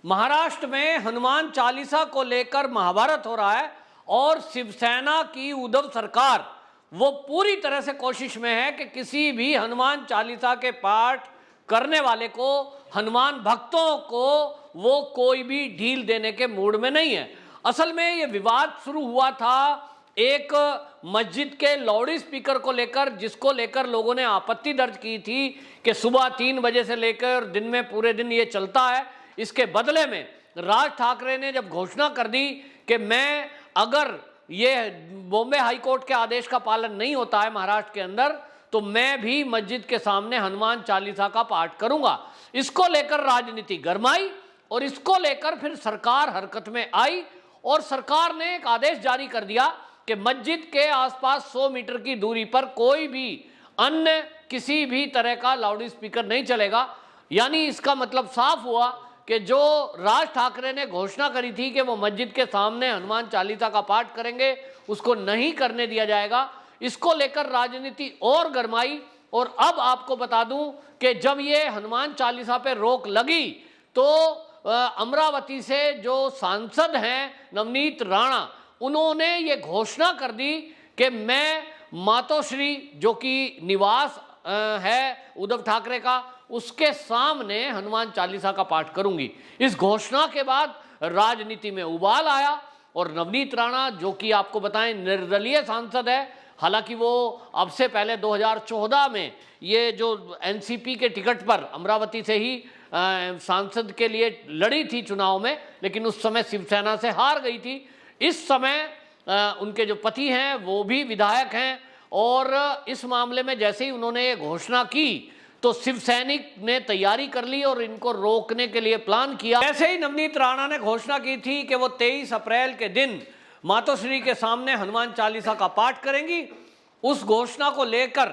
महाराष्ट्र में हनुमान चालीसा को लेकर महाभारत हो रहा है और शिवसेना की उद्धव सरकार वो पूरी तरह से कोशिश में है कि किसी भी हनुमान चालीसा के पाठ करने वाले को, हनुमान भक्तों को वो कोई भी ढील देने के मूड में नहीं है। असल में ये विवाद शुरू हुआ था एक मस्जिद के लाउड स्पीकर को लेकर, जिसको लेकर लोगों ने आपत्ति दर्ज की थी कि सुबह 3 बजे से लेकर दिन में पूरे दिन ये चलता है। इसके बदले में राज ठाकरे ने जब घोषणा कर दी कि मैं, अगर ये बॉम्बे हाई कोर्ट के आदेश का पालन नहीं होता है महाराष्ट्र के अंदर, तो मैं भी मस्जिद के सामने हनुमान चालीसा का पाठ करूंगा। इसको लेकर राजनीति गरमाई और इसको लेकर फिर सरकार हरकत में आई और सरकार ने एक आदेश जारी कर दिया कि मस्जिद के आसपास 100 मीटर की दूरी पर कोई भी अन्य किसी भी तरह का लाउड स्पीकर नहीं चलेगा। यानी इसका मतलब साफ हुआ कि जो राज ठाकरे ने घोषणा करी थी कि वो मस्जिद के सामने हनुमान चालीसा का पाठ करेंगे, उसको नहीं करने दिया जाएगा। इसको लेकर राजनीति और गरमाई। और अब आपको बता दूं कि जब ये हनुमान चालीसा पे रोक लगी तो अमरावती से जो सांसद हैं नवनीत राणा, उन्होंने ये घोषणा कर दी कि मैं मातोश्री, जो कि निवास है उद्धव ठाकरे का, उसके सामने हनुमान चालीसा का पाठ करूंगी। इस घोषणा के बाद राजनीति में उबाल आया और नवनीत राणा, जो कि आपको बताएं निर्दलीय सांसद है, हालांकि वो अब से पहले 2014 में ये जो एनसीपी के टिकट पर अमरावती से ही सांसद के लिए लड़ी थी चुनाव में, लेकिन उस समय शिवसेना से हार गई थी। इस समय उनके जो पति हैं वो भी विधायक हैं और इस मामले में जैसे ही उन्होंने ये घोषणा की तो शिवसैनिक ने तैयारी कर ली और इनको रोकने के लिए प्लान किया। जैसे ही नवनीत राणा ने घोषणा की थी कि वो 23 अप्रैल के दिन मातोश्री के सामने हनुमान चालीसा का पाठ करेंगी, उस घोषणा को लेकर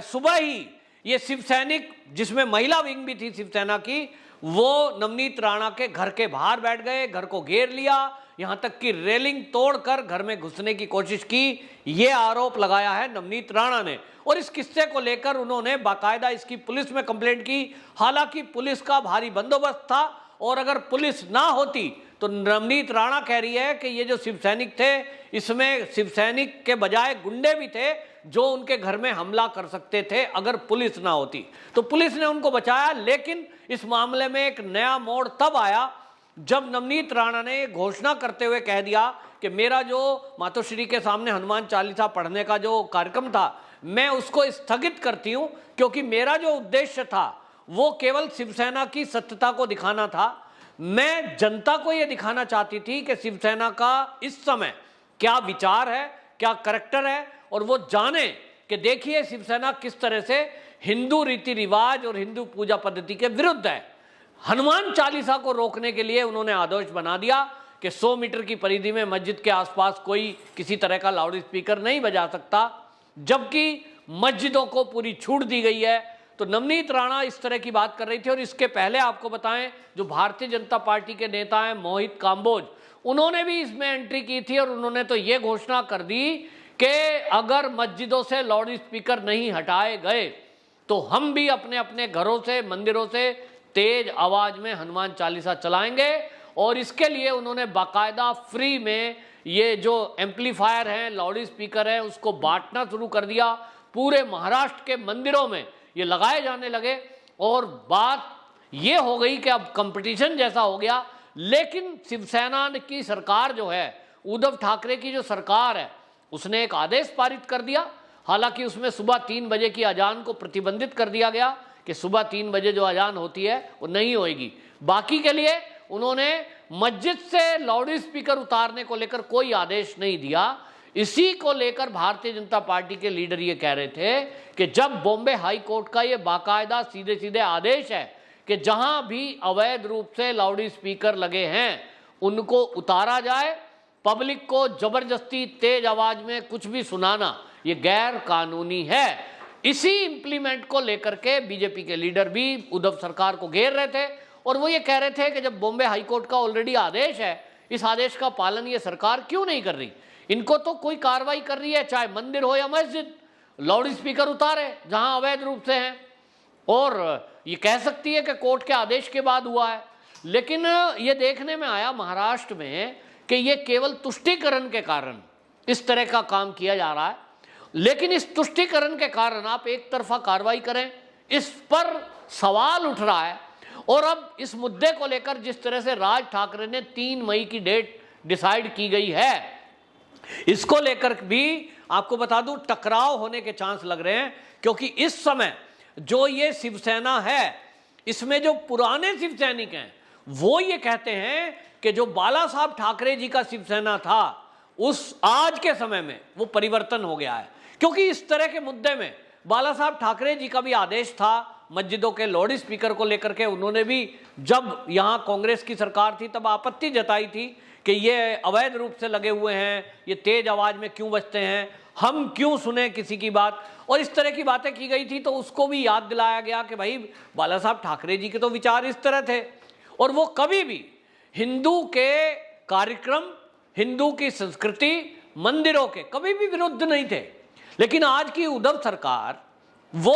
सुबह ही ये शिवसैनिक, जिसमें महिला विंग भी थी शिवसेना की, वो नवनीत राणा के घर के बाहर बैठ गए, घर को घेर लिया, यहां तक कि रेलिंग तोड़कर घर में घुसने की कोशिश की। ये आरोप लगाया है नवनीत राणा ने और इस किस्से को लेकर उन्होंने बाकायदा इसकी पुलिस में कंप्लेंट की। हालांकि पुलिस का भारी बंदोबस्त था और अगर पुलिस ना होती तो नवनीत राणा कह रही है कि ये जो शिवसैनिक थे, इसमें शिवसैनिक के बजाय गुंडे भी थे जो उनके घर में हमला कर सकते थे अगर पुलिस ना होती। तो पुलिस ने उनको बचाया। लेकिन इस मामले में एक नया मोड़ तब आया जब नवनीत राणा ने घोषणा करते हुए कह दिया कि मेरा जो मातोश्री के सामने हनुमान चालीसा पढ़ने का जो कार्यक्रम था, मैं उसको स्थगित करती हूं, क्योंकि मेरा जो उद्देश्य था वो केवल शिवसेना की सत्यता को दिखाना था। मैं जनता को यह दिखाना चाहती थी कि शिवसेना का इस समय क्या विचार है, क्या करैक्टर है, और वो जाने कि देखिए शिवसेना किस तरह से हिंदू रीति रिवाज और हिंदू पूजा पद्धति के विरुद्ध है। हनुमान चालीसा को रोकने के लिए उन्होंने आदेश बना दिया कि 100 मीटर की परिधि में मस्जिद के आसपास कोई किसी तरह का लाउड स्पीकर नहीं बजा सकता, जबकि मस्जिदों को पूरी छूट दी गई है। तो नवनीत राणा इस तरह की बात कर रही थी। और इसके पहले आपको बताएं, जो भारतीय जनता पार्टी के नेता हैं मोहित काम्बोज, उन्होंने भी इसमें एंट्री की थी और उन्होंने तो ये घोषणा कर दी कि अगर मस्जिदों से लाउड स्पीकर नहीं हटाए गए तो हम भी अपने अपने घरों से, मंदिरों से तेज आवाज में हनुमान चालीसा चलाएंगे। और इसके लिए उन्होंने बाकायदा फ्री में ये जो एम्पलीफायर हैं, लाउड स्पीकर हैं, उसको बांटना शुरू कर दिया। पूरे महाराष्ट्र के मंदिरों में ये लगाए जाने लगे और बात ये हो गई कि अब कंपटीशन जैसा हो गया। लेकिन शिवसेना की सरकार जो है, उद्धव ठाकरे की जो सरकार है, उसने एक आदेश पारित कर दिया। हालांकि उसमें सुबह 3 बजे की अजान को प्रतिबंधित कर दिया गया कि सुबह 3 बजे जो अजान होती है वो नहीं होएगी। बाकी के लिए उन्होंने मस्जिद से लाउड स्पीकर उतारने को लेकर कोई आदेश नहीं दिया। इसी को लेकर भारतीय जनता पार्टी के लीडर ये कह रहे थे कि जब बॉम्बे हाई कोर्ट का ये बाकायदा सीधे सीधे आदेश है कि जहां भी अवैध रूप से लाउड स्पीकर लगे हैं उनको उतारा जाए, पब्लिक को जबरदस्ती तेज आवाज में कुछ भी सुनाना ये गैर कानूनी है। इसी इंप्लीमेंट को लेकर के बीजेपी के लीडर भी उद्धव सरकार को घेर रहे थे और वो ये कह रहे थे कि जब बॉम्बे हाई कोर्ट का ऑलरेडी आदेश है, इस आदेश का पालन ये सरकार क्यों नहीं कर रही। इनको तो कोई कार्रवाई कर रही है, चाहे मंदिर हो या मस्जिद, लाउड स्पीकर उतारे जहां अवैध रूप से हैं, और ये कह सकती है कि कोर्ट के आदेश के बाद हुआ है। लेकिन ये देखने में आया महाराष्ट्र में कि ये केवल तुष्टीकरण के कारण इस तरह का काम किया जा रहा है। लेकिन इस तुष्टीकरण के कारण आप एक तरफा कार्रवाई करें, इस पर सवाल उठ रहा है। और अब इस मुद्दे को लेकर जिस तरह से राज ठाकरे ने 3 मई की डेट डिसाइड की गई है, इसको लेकर भी आपको बता दूं टकराव होने के चांस लग रहे हैं। क्योंकि इस समय जो ये शिवसेना है, इसमें जो पुराने शिव सैनिक हैं वो ये कहते हैं कि जो बाला साहब ठाकरे जी का शिवसेना था, उस आज के समय में वो परिवर्तन हो गया है। क्योंकि इस तरह के मुद्दे में बाला साहब ठाकरे जी का भी आदेश था मस्जिदों के लाउड स्पीकर को लेकर के। उन्होंने भी जब यहाँ कांग्रेस की सरकार थी तब आपत्ति जताई थी कि ये अवैध रूप से लगे हुए हैं, ये तेज आवाज में क्यों बजते हैं, हम क्यों सुने किसी की बात, और इस तरह की बातें की गई थी। तो उसको भी याद दिलाया गया कि भाई बाला साहब ठाकरे जी के तो विचार इस तरह थे और वो कभी भी हिंदू के कार्यक्रम, हिंदू की संस्कृति, मंदिरों के कभी भी विरुद्ध नहीं थे। लेकिन आज की उद्धव सरकार वो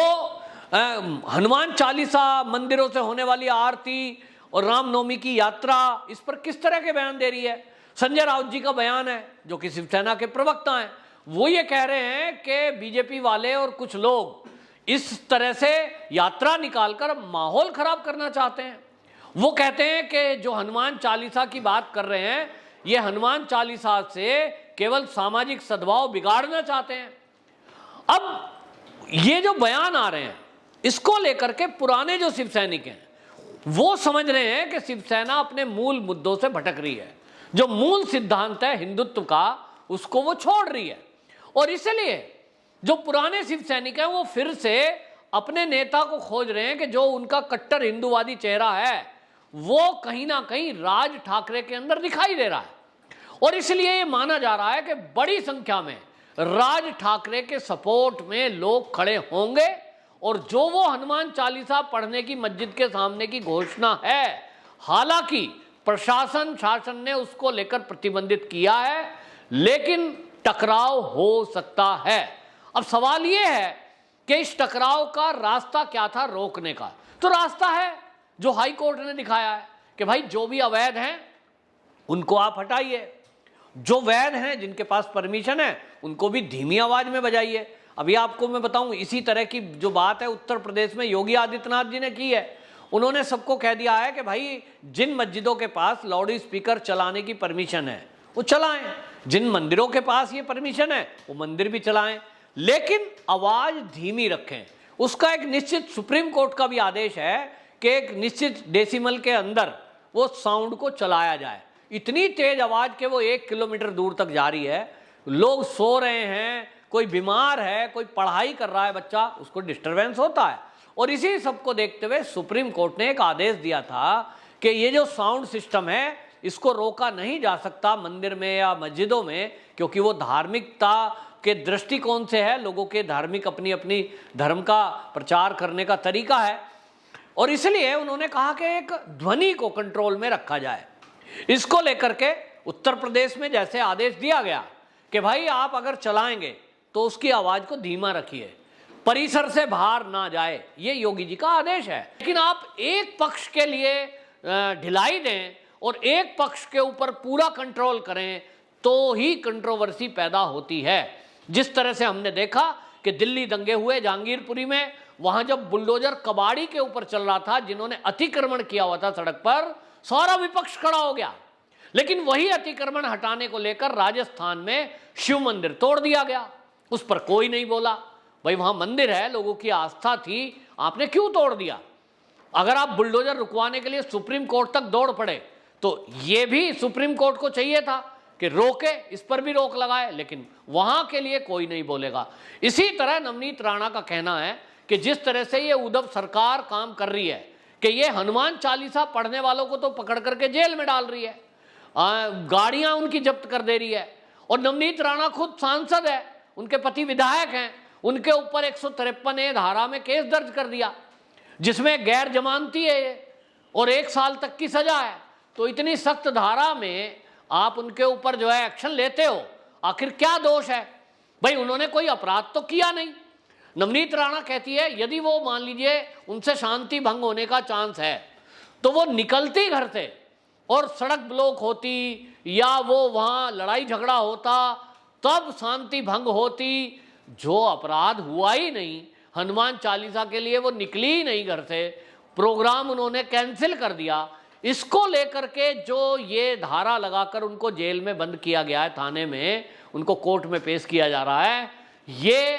हनुमान चालीसा, मंदिरों से होने वाली आरती और रामनवमी की यात्रा, इस पर किस तरह के बयान दे रही है। संजय राउत जी का बयान है, जो कि शिवसेना के प्रवक्ता हैं, वो ये कह रहे हैं कि बीजेपी वाले और कुछ लोग इस तरह से यात्रा निकालकर माहौल खराब करना चाहते हैं। वो कहते हैं कि जो हनुमान चालीसा की बात कर रहे हैं, ये हनुमान चालीसा से केवल सामाजिक सद्भाव बिगाड़ना चाहते हैं। अब ये जो बयान आ रहे हैं, इसको लेकर के पुराने जो शिव सैनिक हैं वो समझ रहे हैं कि शिवसेना अपने मूल मुद्दों से भटक रही है। जो मूल सिद्धांत है हिंदुत्व का, उसको वो छोड़ रही है। और इसलिए जो पुराने शिव सैनिक हैं वो फिर से अपने नेता को खोज रहे हैं कि जो उनका कट्टर हिंदूवादी चेहरा है वो कहीं ना कहीं राज ठाकरे के अंदर दिखाई दे रहा है। और इसलिए ये माना जा रहा है कि बड़ी संख्या में राज ठाकरे के सपोर्ट में लोग खड़े होंगे। और जो वो हनुमान चालीसा पढ़ने की मस्जिद के सामने की घोषणा है, हालांकि प्रशासन, शासन ने उसको लेकर प्रतिबंधित किया है, लेकिन टकराव हो सकता है। अब सवाल ये है कि इस टकराव का रास्ता क्या था रोकने का। तो रास्ता है जो हाई कोर्ट ने दिखाया है कि भाई जो भी अवैध हैं उनको आप हटाइए, जो वैध हैं, जिनके पास परमिशन है, उनको भी धीमी आवाज में बजाइए। अभी आपको मैं बताऊं, इसी तरह की जो बात है उत्तर प्रदेश में योगी आदित्यनाथ जी ने की है। उन्होंने सबको कह दिया है कि भाई जिन मस्जिदों के पास लाउड स्पीकर चलाने की परमिशन है वो चलाएं, जिन मंदिरों के पास ये परमिशन है वो मंदिर भी चलाएं, लेकिन आवाज धीमी रखें। उसका एक निश्चित सुप्रीम कोर्ट का भी आदेश है कि एक निश्चित डेसिमल के अंदर वो साउंड को चलाया जाए। इतनी तेज आवाज के वो 1 किलोमीटर दूर तक जा रही है, लोग सो रहे हैं, कोई बीमार है, कोई पढ़ाई कर रहा है बच्चा, उसको डिस्टरबेंस होता है। और इसी सबको देखते हुए सुप्रीम कोर्ट ने एक आदेश दिया था कि ये जो साउंड सिस्टम है इसको रोका नहीं जा सकता मंदिर में या मस्जिदों में, क्योंकि वो धार्मिकता के दृष्टिकोण से है, लोगों के धार्मिक अपनी अपनी धर्म का प्रचार करने का तरीका है। और इसलिए उन्होंने कहा कि एक ध्वनि को कंट्रोल में रखा जाए। इसको लेकर के उत्तर प्रदेश में जैसे आदेश दिया गया कि भाई आप अगर चलाएंगे तो उसकी आवाज को धीमा रखिए, परिसर से बाहर ना जाए, ये योगी जी का आदेश है। लेकिन आप एक पक्ष के लिए ढिलाई दें और एक पक्ष के ऊपर पूरा कंट्रोल करें तो ही कंट्रोवर्सी पैदा होती है। जिस तरह से हमने देखा कि दिल्ली दंगे हुए जहांगीरपुरी में, वहां जब बुलडोजर कबाड़ी के ऊपर चल रहा था, जिन्होंने अतिक्रमण किया हुआ था सड़क पर, सारा विपक्ष खड़ा हो गया। लेकिन वही अतिक्रमण हटाने को लेकर राजस्थान में शिव मंदिर तोड़ दिया गया, उस पर कोई नहीं बोला। भाई वहां मंदिर है, लोगों की आस्था थी, आपने क्यों तोड़ दिया? अगर आप बुलडोजर रुकवाने के लिए सुप्रीम कोर्ट तक दौड़ पड़े तो ये भी सुप्रीम कोर्ट को चाहिए था कि रोके, इस पर भी रोक लगाए, लेकिन वहां के लिए कोई नहीं बोलेगा। इसी तरह नवनीत राणा का कहना है कि जिस तरह से ये उद्धव सरकार काम कर रही है कि ये हनुमान चालीसा पढ़ने वालों को तो पकड़ करके जेल में डाल रही है, गाड़ियां उनकी जब्त कर दे रही है। और नवनीत राणा खुद सांसद है, उनके पति विधायक हैं, उनके ऊपर 153A धारा में केस दर्ज कर दिया जिसमें गैर जमानती है और 1 साल तक की सजा है। तो इतनी सख्त धारा में आप उनके ऊपर जो है एक्शन लेते हो, आखिर क्या दोष है? भाई उन्होंने कोई अपराध तो किया नहीं। नवनीत राणा कहती है यदि वो मान लीजिए उनसे शांति भंग होने का चांस है तो वो निकलती घर से और सड़क ब्लॉक होती या वो वहाँ लड़ाई झगड़ा होता, तब शांति भंग होती। जो अपराध हुआ ही नहीं, हनुमान चालीसा के लिए वो निकली ही नहीं घर से, प्रोग्राम उन्होंने कैंसिल कर दिया। इसको लेकर के जो ये धारा लगाकर उनको जेल में बंद किया गया है, थाने में उनको कोर्ट में पेश किया जा रहा है, ये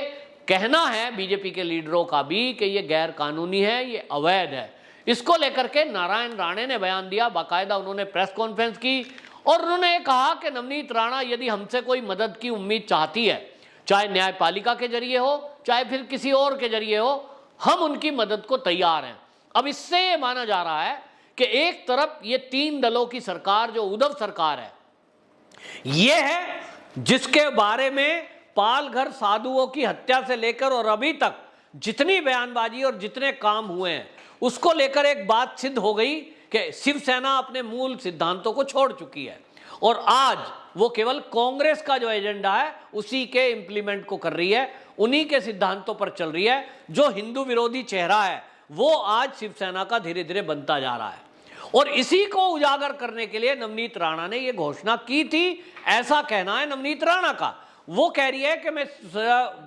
कहना है बीजेपी के लीडरों का भी कि ये गैर कानूनी है, ये अवैध है। इसको लेकर के नारायण राणे ने बयान दिया, बाकायदा उन्होंने प्रेस कॉन्फ्रेंस की और उन्होंने ये कहा कि नवनीत राणा यदि हमसे कोई मदद की उम्मीद चाहती है, चाहे न्यायपालिका के जरिए हो चाहे फिर किसी और के जरिए हो, हम उनकी मदद को तैयार हैं। अब इससे ये माना जा रहा है कि एक तरफ ये 3 दलों की सरकार जो उद्धव सरकार है, ये है जिसके बारे में पालघर साधुओं की हत्या से लेकर और अभी तक जितनी बयानबाजी और जितने काम हुए हैं उसको लेकर एक बात सिद्ध हो गई कि शिवसेना अपने मूल सिद्धांतों को छोड़ चुकी है और आज वो केवल कांग्रेस का जो एजेंडा है उसी के इंप्लीमेंट को कर रही है, उन्हीं के सिद्धांतों पर चल रही है। जो हिंदू विरोधी चेहरा है वो आज शिवसेना का धीरे धीरे बनता जा रहा है और इसी को उजागर करने के लिए नवनीत राणा ने ये घोषणा की थी, ऐसा कहना है नवनीत राणा का। वो कह रही है कि मैं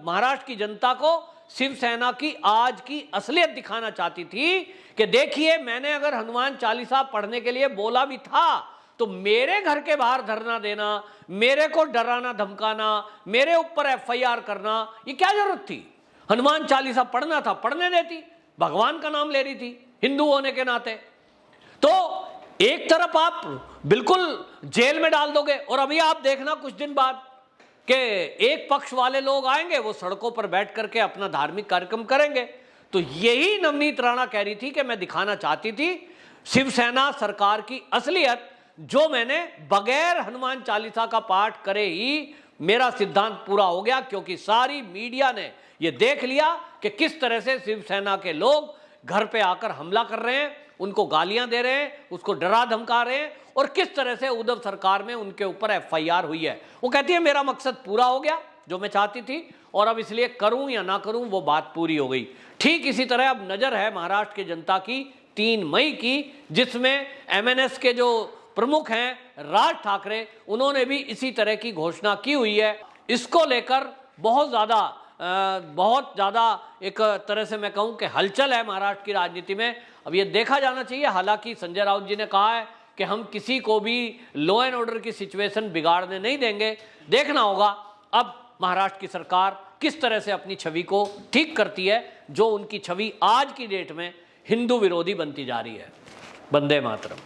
महाराष्ट्र की जनता को शिवसेना की आज की असलियत दिखाना चाहती थी कि देखिए, मैंने अगर हनुमान चालीसा पढ़ने के लिए बोला भी था तो मेरे घर के बाहर धरना देना, मेरे को डराना धमकाना, मेरे ऊपर एफआईआर करना, ये क्या जरूरत थी? हनुमान चालीसा पढ़ना था, पढ़ने देती, भगवान का नाम ले रही थी हिंदू होने के नाते। तो एक तरफ आप बिल्कुल जेल में डाल दोगे और अभी आप देखना कुछ दिन बाद कि एक पक्ष वाले लोग आएंगे, वो सड़कों पर बैठ करके अपना धार्मिक कार्यक्रम करेंगे। तो यही नवनीत राणा कह रही थी कि मैं दिखाना चाहती थी शिवसेना सरकार की असलियत, जो मैंने बगैर हनुमान चालीसा का पाठ करे ही मेरा सिद्धांत पूरा हो गया, क्योंकि सारी मीडिया ने ये देख लिया कि किस तरह से शिवसेना के लोग घर पे आकर हमला कर रहे हैं, उनको गालियां दे रहे हैं, उसको डरा धमका रहे हैं और किस तरह से उद्धव सरकार में उनके ऊपर एफआईआर हुई है। वो कहती है मेरा मकसद पूरा हो गया जो मैं चाहती थी और अब इसलिए करूं या ना करूं वो बात पूरी हो गई। ठीक इसी तरह अब नजर है महाराष्ट्र की जनता की 3 मई की, जिसमें एमएनएस के जो प्रमुख हैं राज ठाकरे, उन्होंने भी इसी तरह की घोषणा की हुई है। इसको लेकर बहुत ज़्यादा एक तरह से मैं कहूं कि हलचल है महाराष्ट्र की राजनीति में। अब ये देखा जाना चाहिए। हालांकि संजय राउत जी ने कहा है कि हम किसी को भी लॉ एंड ऑर्डर की सिचुएशन बिगाड़ने नहीं देंगे। देखना होगा अब महाराष्ट्र की सरकार किस तरह से अपनी छवि को ठीक करती है, जो उनकी छवि आज की डेट में हिंदू विरोधी बनती जा रही है। वंदे मातरम।